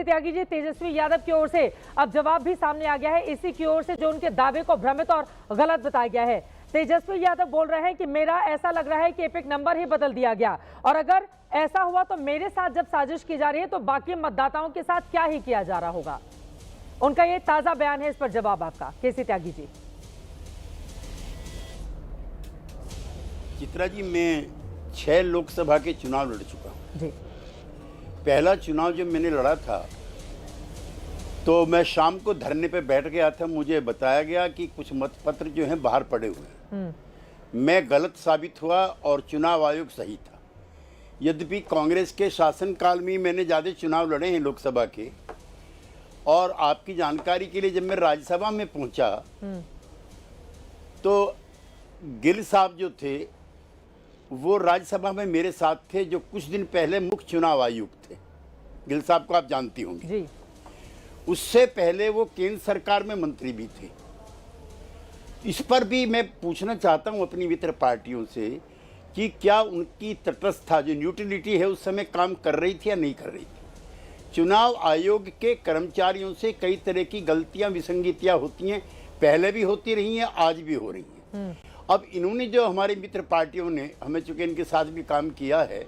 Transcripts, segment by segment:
त्यागी जी, तेजस्वी यादव की ओर से अब जवाब भी सामने आ गया है, इसी की ओर से जो उनके दावे को भ्रमित और गलत बताया गया है। तेजस्वी यादव बोल रहे हैं कि मेरा ऐसा लग रहा है कि एपिक नंबर ही बदल दिया गया, और अगर ऐसा हुआ तो मेरे साथ जब साजिश की जा रही है तो बाकी मतदाताओं के साथ क्या ही किया जा रहा होगा। उनका ये ताजा बयान है, इस पर जवाब आपका केसी त्यागी जी। चित्रा जी, मैं 6 लोकसभा के चुनाव लड़ चुका हूं जी। पहला चुनाव जब मैंने लड़ा था तो मैं शाम को धरने पे बैठ गया था। मुझे बताया गया कि कुछ मतपत्र जो हैं बाहर पड़े हुए हैं। मैं गलत साबित हुआ और चुनाव आयोग सही था। यद्यपि कांग्रेस के शासनकाल में मैंने ज़्यादा चुनाव लड़े हैं लोकसभा के। और आपकी जानकारी के लिए, जब मैं राज्यसभा में पहुंचा तो गिल साहब जो थे वो राज्यसभा में मेरे साथ थे, जो कुछ दिन पहले मुख्य चुनाव आयुक्त थे। गिल साहब को आप जानती होंगी जी। उससे पहले वो केंद्र सरकार में मंत्री भी थे। इस पर भी मैं पूछना चाहता हूं अपनी मित्र पार्टियों से कि क्या उनकी तटस्थता, जो न्यूट्रलिटी है, उस समय काम कर रही थी या नहीं कर रही थी। चुनाव आयोग के कर्मचारियों से कई तरह की गलतियां, विसंगतियां होती हैं, पहले भी होती रही हैं, आज भी हो रही हैं। अब इन्होंने, जो हमारे मित्र पार्टियों ने, हमें चूंकि इनके साथ भी काम किया है,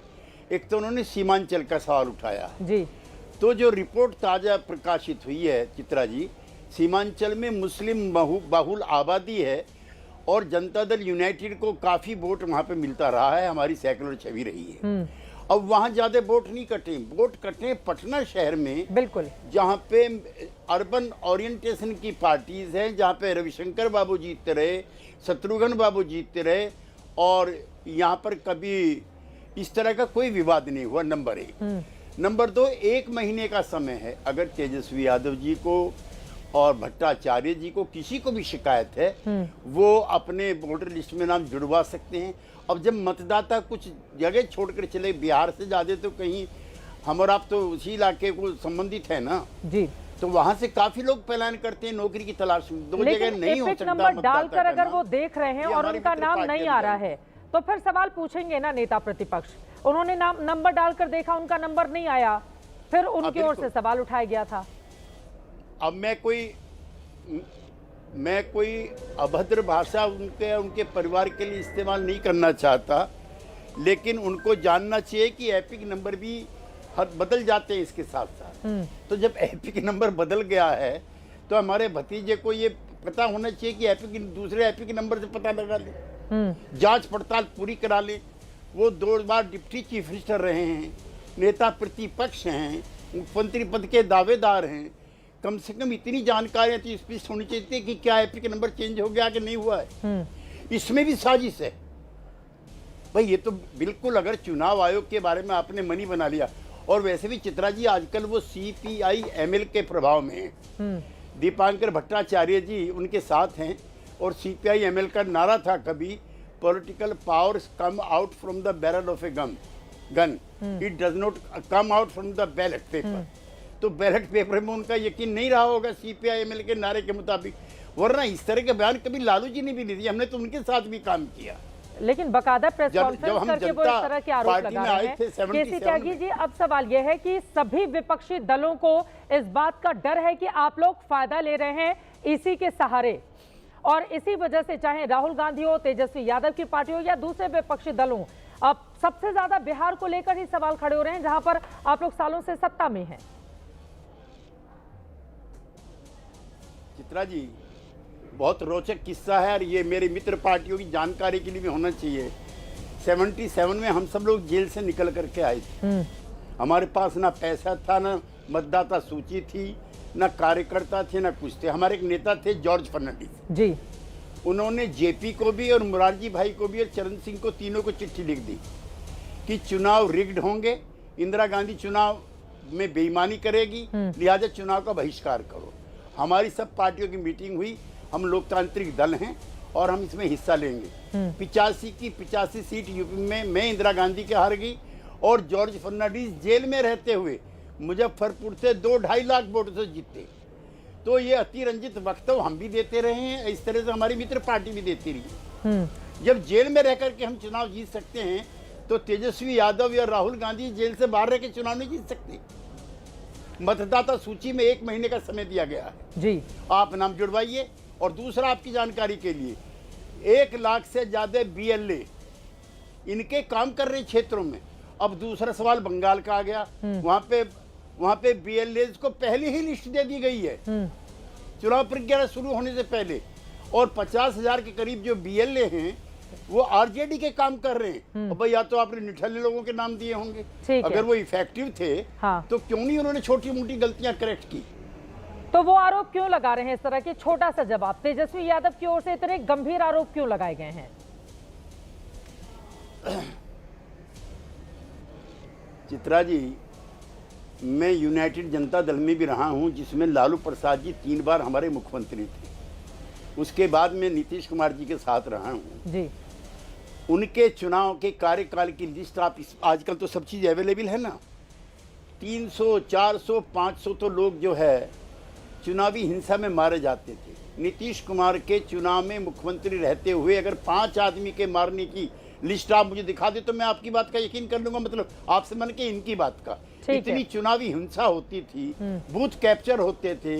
एक तो उन्होंने सीमांचल का सवाल उठाया जी। तो जो रिपोर्ट ताज़ा प्रकाशित हुई है चित्रा जी, सीमांचल में मुस्लिम बहुल आबादी है और जनता दल यूनाइटेड को काफ़ी वोट वहाँ पे मिलता रहा है, हमारी सेकुलर छवि रही है। अब वहाँ ज़्यादा वोट नहीं कटे, वोट कटे पटना शहर में, बिल्कुल, जहाँ पे अर्बन ओरिएंटेशन की पार्टीज हैं, जहाँ पे रविशंकर बाबू जीतते रहे, शत्रुघ्न बाबू जीतते रहे, और यहाँ पर कभी इस तरह का कोई विवाद नहीं हुआ। नंबर 1। नंबर 2, 1 महीने का समय है। अगर तेजस्वी यादव जी को और भट्टाचार्य जी को किसी को भी शिकायत है, वो अपने वोटर लिस्ट में नाम जुड़वा सकते हैं। अब जब मतदाता कुछ जगह छोड़कर चले, बिहार से ज्यादा तो कहीं हम और आप तो उसी इलाके को संबंधित है ना जी, तो वहां से काफी लोग पलायन करते हैं नौकरी की तलाश में। 2 जगह नहीं हो सकता। नंबर डालकर अगर वो देख रहे हैं और उनका नाम नहीं आ रहा है तो फिर सवाल पूछेंगे ना नेता प्रतिपक्ष। उन्होंने नंबर डालकर देखा, उनका नंबर नहीं आया, फिर उनकी ओर से सवाल उठाया गया था। अब मैं कोई अभद्र भाषा उनके परिवार के लिए इस्तेमाल नहीं करना चाहता, लेकिन उनको जानना चाहिए कि एपिक नंबर भी बदल जाते हैं इसके साथ साथ। तो जब एपिक नंबर बदल गया है तो हमारे भतीजे को ये पता होना चाहिए कि दूसरे एपिक नंबर से पता लगा ले, जांच पड़ताल पूरी करा ले। वो 2 बार डिप्टी चीफ मिनिस्टर रहे हैं, नेता प्रतिपक्ष हैं, मुख्यमंत्री पद के दावेदार हैं। कम से कम इतनी जानकारियां तो स्पष्ट होनी चाहिए कि क्या एपिक नंबर चेंज हो गया कि नहीं हुआ है। इसमें भी साजिश है भाई। ये तो बिल्कुल, अगर चुनाव आयोग के बारे में आपने मनी बना लिया, और वैसे भी चित्रा जी आजकल वो CPI ML के प्रभाव में है। दीपांकर भट्टाचार्य जी उनके साथ हैं, और CPI ML का नारा था कभी, political powers come out from the barrel of a gun, it does not come out from the ballot paper. तो बैलेट पेपर में उनका यकीन नहीं रहा होगा CPI ML के नारे के मुताबिक, वरना इस तरह के बयान कभी लालू जी ने भी नहीं दिया। हमने तो उनके साथ भी काम किया, लेकिन बकायदा प्रेस कॉन्फ्रेंस करके वो इस तरह के आरोप लगा रहे हैं। केसी त्यागी जी, अब सवाल यह है कि सभी विपक्षी दलों को इस बात का डर है कि आप लोग फायदा ले रहे हैं इसी के सहारे, और इसी वजह से चाहे राहुल गांधी हो, तेजस्वी यादव की पार्टी हो या दूसरे विपक्षी दलों, अब सबसे ज्यादा बिहार को लेकर ही सवाल खड़े हो रहे हैं, जहां पर आप लोग सालों से सत्ता में हैं। चित्रा जी, बहुत रोचक किस्सा है, और ये मेरे मित्र पार्टियों की जानकारी के लिए भी होना चाहिए। 77 में हम सब लोग जेल से निकल करके आए थे। हमारे पास ना पैसा था, ना मतदाता सूची थी, ना कार्यकर्ता थे, ना कुछ थे। हमारे एक नेता थे जॉर्ज फर्नांडिस जी, उन्होंने JP को भी और मुरारजी भाई को भी और चरण सिंह को, तीनों को चिट्ठी लिख दी कि चुनाव रिग्ड होंगे, इंदिरा गांधी चुनाव में बेईमानी करेगी, लिहाजा चुनाव का बहिष्कार करो। हमारी सब पार्टियों की मीटिंग हुई, हम लोकतांत्रिक दल हैं और हम इसमें हिस्सा लेंगे। 85 की 85 सीट यूपी में मैं इंदिरा गांधी के हार गई, और जॉर्ज फर्नांडिस जेल में रहते हुए मुजफ्फरपुर से 2-2.5 लाख वोटों से जीते। तो ये अतिरंजित वक्तव्य हम भी देते रहे हैं, इस तरह से हमारी मित्र पार्टी भी देती रही। जब जेल में रह करके हम चुनाव जीत सकते हैं, तो तेजस्वी यादव या राहुल गांधी जेल से बाहर रह के चुनाव नहीं जीत सकते। मतदाता सूची में 1 महीने का समय दिया गया है जी, आप नाम जुड़वाइए। और दूसरा आपकी जानकारी के लिए 1 लाख से ज्यादा BLA इनके काम कर रहे क्षेत्रों में। अब दूसरा सवाल बंगाल का आ गया, वहां पे BLA को पहले ही लिस्ट दे दी गई है चुनाव प्रक्रिया शुरू होने से पहले, और 50,000 के करीब जो BLA हैं वो RJD के काम कर रहे हैं। और भाई या तो आपने निठल्ले लोगों के नाम दिए होंगे, अगर वो इफेक्टिव थे तो क्यों नहीं उन्होंने छोटी मोटी गलतियां करेक्ट की। तो वो आरोप क्यों लगा रहे हैं इस तरह के? छोटा सा जवाब, तेजस्वी यादव की ओर से इतने गंभीर आरोप क्यों लगाए गए हैं? चित्रा जी, मैं यूनाइटेड जनता दल में भी रहा हूं, जिसमें लालू प्रसाद जी 3 बार हमारे मुख्यमंत्री थे। उसके बाद मैं नीतीश कुमार जी के साथ रहा हूं जी। उनके चुनाव के कार्यकाल की लिस्ट आप आजकल तो सब चीज अवेलेबल है ना, 300, 400, 500 तो लोग जो है चुनावी हिंसा में मारे जाते थे। नीतीश कुमार के चुनाव में मुख्यमंत्री रहते हुए अगर 5 आदमी के मारने की लिस्ट आप मुझे दिखा दे तो मैं आपकी बात का यकीन कर लूंगा, मतलब आपसे मन के इनकी बात का। इतनी चुनावी हिंसा होती थी, बूथ कैप्चर होते थे,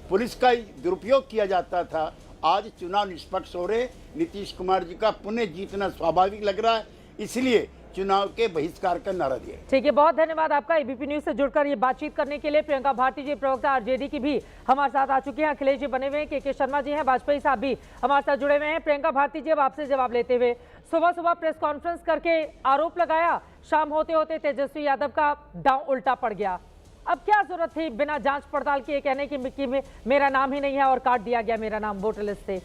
पुलिस का दुरुपयोग किया जाता था। आज चुनाव निष्पक्ष हो रहे, नीतीश कुमार जी का पुनः जीतना स्वाभाविक लग रहा है, इसलिए चुनाव के बहिष्कार का नारा दिया। ठीक है, बहुत धन्यवाद आपका एबीपी न्यूज से जुड़कर ये बातचीत करने के लिए। प्रियंका भारती जी, प्रवक्ता RJD की भी हमारे साथ आ चुकी हैं, अखिलेश जी बने हुए हैं, के शर्मा जी हैं, वाजपेयी साहब भी हमारे साथ जुड़े हुए हैं। प्रियंका भारती जी, अब आपसे जवाब लेते हुए, सुबह सुबह प्रेस कॉन्फ्रेंस करके आरोप लगाया, शाम होते होते तेजस्वी यादव का दांव उल्टा पड़ गया। अब क्या जरूरत थी बिना जांच पड़ताल के कहने की मेरा नाम ही नहीं है और काट दिया गया मेरा नाम वोटर लिस्ट से?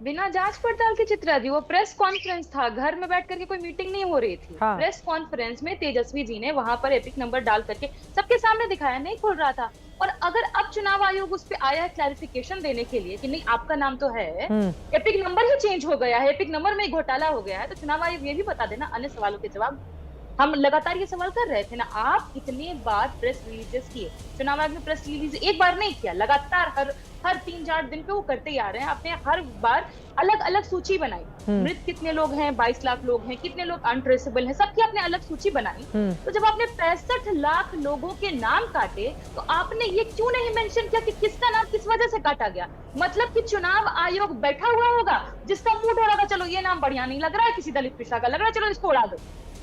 बिना जांच पड़ताल के चित्रा जी, वो प्रेस कॉन्फ्रेंस था, घर में बैठ करके कोई मीटिंग नहीं हो रही थी। हाँ। प्रेस कॉन्फ्रेंस में तेजस्वी जी ने वहां पर एपिक नंबर डाल करके सबके सामने दिखाया, नहीं खोल रहा था। और अगर अब चुनाव आयोग उस पर आया है क्लैरिफिकेशन देने के लिए कि नहीं आपका नाम तो है, एपिक नंबर ही चेंज हो गया है, एपिक नंबर में घोटाला हो गया है, तो चुनाव आयोग ये भी बता देना। अन्य सवालों के जवाब हम लगातार ये सवाल कर रहे थे ना, आप इतने बार प्रेस रिलीजेस किए, चुनाव आयोग ने प्रेस रिलीज एक बार नहीं किया, लगातार हर 3-4 दिन पे वो करते ही आ रहे हैं। आपने हर बार अलग अलग सूची बनाई, मृत कितने लोग हैं, 22 लाख लोग हैं, कितने लोग अनट्रेसेबल हैं, सबकी आपने अलग सूची बनाई। तो जब आपने 65 लाख लोगों के नाम काटे तो आपने ये क्यों नहीं मेंशन किया कि किसका नाम किस वजह से काटा गया? मतलब कि चुनाव आयोग बैठा हुआ होगा, जिसका मूड हो रहा था चलो ये नाम बढ़िया नहीं लग रहा है, किसी दलित पिछड़ा का लग रहा है, चलो इसको उड़ा दो,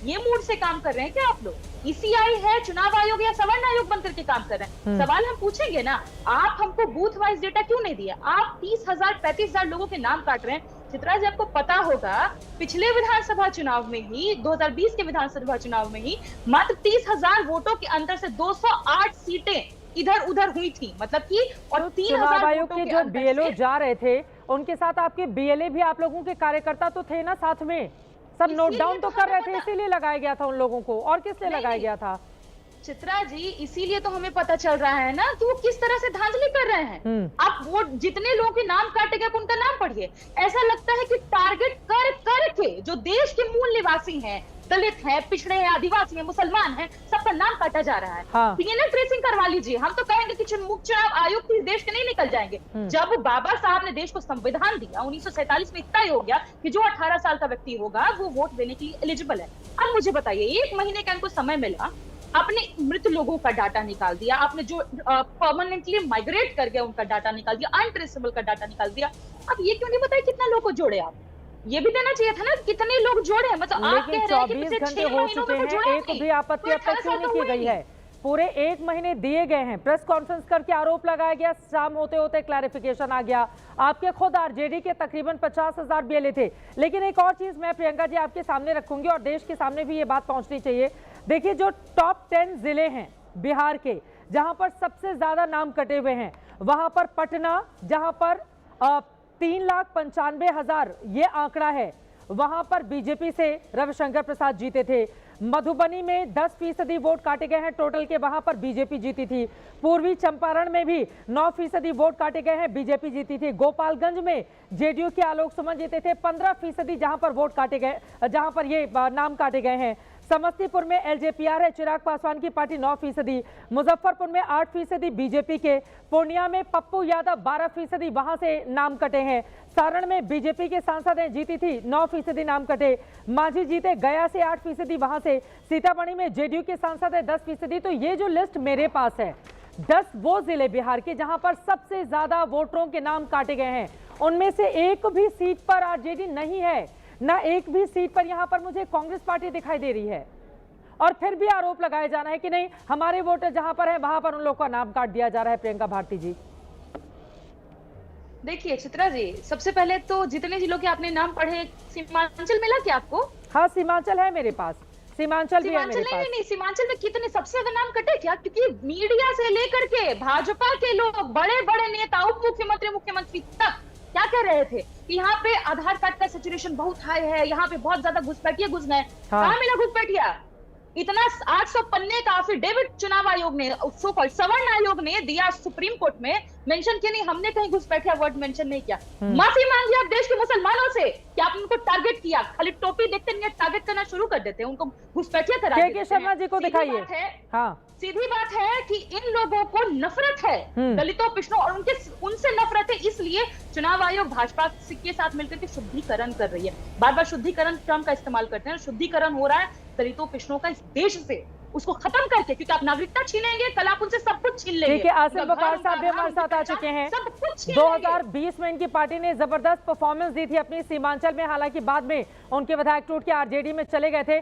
ये मूड से काम कर रहे हैं क्या आप लोग? ECI है, चुनाव आयोग या सवर्ण आयोग बनकर के काम कर रहे हैं? सवाल हम पूछेंगे ना, आप हमको बूथ वाइज डेटा क्यों नहीं दिया? आप 30,000 35,000 लोगों के नाम काट रहे हैं। चित्रा जी, आपको पता होगा पिछले विधानसभा चुनाव में ही, 2020 के विधानसभा चुनाव में ही मात्र 30,000 वोटों के अंतर से 208 सीटें इधर उधर हुई थी, मतलब कि और 3,000 आयोग के जो BLO जा रहे थे उनके साथ आपके BLA भी आप लोगों के कार्यकर्ता तो थे ना साथ में, सब नोट डाउन तो कर रहे थे, इसीलिए लगाया गया था उन लोगों को। और किस लिए लगाया गया था? चित्रा जी, इसीलिए तो हमें पता चल रहा है ना कि वो किस तरह से धांधली कर रहे हैं। आप वो जितने लोगों के नाम काटेगा उनका नाम पढ़िए, ऐसा लगता है कि टारगेट कर करके जो देश के मूल निवासी हैं, दलित हैं, पिछड़े हैं, आदिवासी हैं, मुसलमान हैं, सबका नाम काटा जा रहा है। हाँ। PNL ट्रेसिंग करवा लीजिए, हम तो कहेंगे कि मुख्य चुनाव आयुक्त इस देश के नहीं निकल जाएंगे। जब बाबा साहब ने देश को संविधान दिया 1947 में, इतना ही हो गया कि जो 18 साल का व्यक्ति होगा वो वोट देने के लिए एलिजिबल है। अब मुझे बताइए, 1 महीने का इनको समय मिला, आपने मृत लोगों का डाटा निकाल दिया, आपने जो परमानेंटली माइग्रेट कर गया उनका डाटा निकाल दिया, अनट्रेसेबल का डाटा निकाल दिया। अब ये क्यों नहीं बताया कितना लोग को जोड़े? आप ये भी देना चाहिए था ना, कितने लोग जोड़े हैं। मतलब आप कह रहे हैं कि 24 घंटे हो चुके हैं, एक भी आपत्ति अब तक क्यों नहीं की गई है? पूरे 1 महीने दिए गए हैं, प्रेस कॉन्फ्रेंस करके आरोप लगाया गया, शाम होते होते क्लैरिफिकेशन आ गया। आपके खुद RJD के तकरीबन 50,000 BLA थे। लेकिन एक और चीज मैं प्रियंका जी आपके सामने रखूंगी और देश के सामने भी ये बात पहुंचनी चाहिए। देखिए, जो टॉप 10 जिले हैं बिहार के, जहां पर सबसे ज्यादा नाम कटे हुए हैं, वहां पर पटना, जहां पर 3,95,000 ये आंकड़ा है, वहां पर बीजेपी से रविशंकर प्रसाद जीते थे। मधुबनी में 10% वोट काटे गए हैं टोटल के, वहां पर बीजेपी जीती थी। पूर्वी चंपारण में भी 9% वोट काटे गए हैं, बीजेपी जीती थी। गोपालगंज में JDU के आलोक सुमन जीते थे, 15% जहां पर वोट काटे गए, जहां पर ये नाम काटे गए हैं। समस्तीपुर में एलजेपीआर है, चिराग पासवान की पार्टी 9%, मुजफ्फरपुर में 8% बीजेपी के, पूर्णिया में पप्पू यादव 12%, वहां से नाम कटे हैं। सारण में बीजेपी के सांसद हैं, जीती थी 9% नाम कटे। मांझी जीते गया से 8%, वहां से। सीतामढ़ी में जेडीयू के सांसद है 10%। तो ये जो लिस्ट मेरे पास है 10 वो जिले बिहार के जहां पर सबसे ज्यादा वोटरों के नाम काटे गए हैं, उनमें से एक भी सीट पर आरजेडी नहीं है, ना एक भी सीट पर यहां पर मुझे कांग्रेस पार्टी दिखाई दे रही है। और फिर भी आरोप लगाया जा रहा है कि नहीं, हमारे वोटर जहां पर है वहां पर उन लोगों का नाम काट दिया जा रहा है। प्रियंका भारती जी, देखिए चित्रा जी, सबसे पहले तो जितने जिलों के आपने नाम पढ़े, सीमांचल मिला क्या आपको? हाँ, सीमांचल है मेरे पास, सीमांचल भी है मेरे पास। नहीं, सीमांचल में कितने सबसे ज्यादा नाम कटे क्या? क्योंकि मीडिया से लेकर के भाजपा के लोग, बड़े बड़े नेता, उप मुख्यमंत्री, मुख्यमंत्री तक क्या कह रहे थे कि यहाँ पे आधार कार्ड का सैचुरेशन बहुत हाई है, यहाँ पे बहुत ज्यादा घुसपैठिए घुस गए। कहाँ मिला घुसपैठिया? इतना 800 पन्ने का अफिडेविट चुनाव आयोग ने, सवर्ण आयोग ने दिया सुप्रीम कोर्ट में, मेंशन किया नहीं, हमने कहीं घुसपैठिया वर्ड मेंशन नहीं किया। माफी मांगी आप देश के मुसलमानों से कि आपने उनको टारगेट किया, खाली टोपी देखते नहीं टारगेट करना शुरू कर देते हैं, उनको घुसपैठिया करा देते हैं। शर्मा जी को दिखाइए। हाँ, सीधी बात है कि इन लोगों को नफरत है दलितों, पिछड़ों और उनसे नफरत है, इसलिए चुनाव आयोग भाजपा के साथ मिलकर के शुद्धिकरण कर रही है। बार बार शुद्धिकरण टर्म का इस्तेमाल करते हैं। शुद्धिकरण हो रहा है दलितों, पिछड़ों का इस देश से, उसको खत्म करके, क्योंकि आप नागरिकता छीनेंगे, कल आप उनसे सब कुछ छीन लेंगे। देखिए, आसिफ बकार साहब भी हमारे साथ आ चुके हैं। 2020 में इनकी पार्टी ने जबरदस्त परफॉर्मेंस दी थी अपनी सीमांचल में, हालांकि बाद में उनके विधायक टूट के आरजेडी में चले गए थे।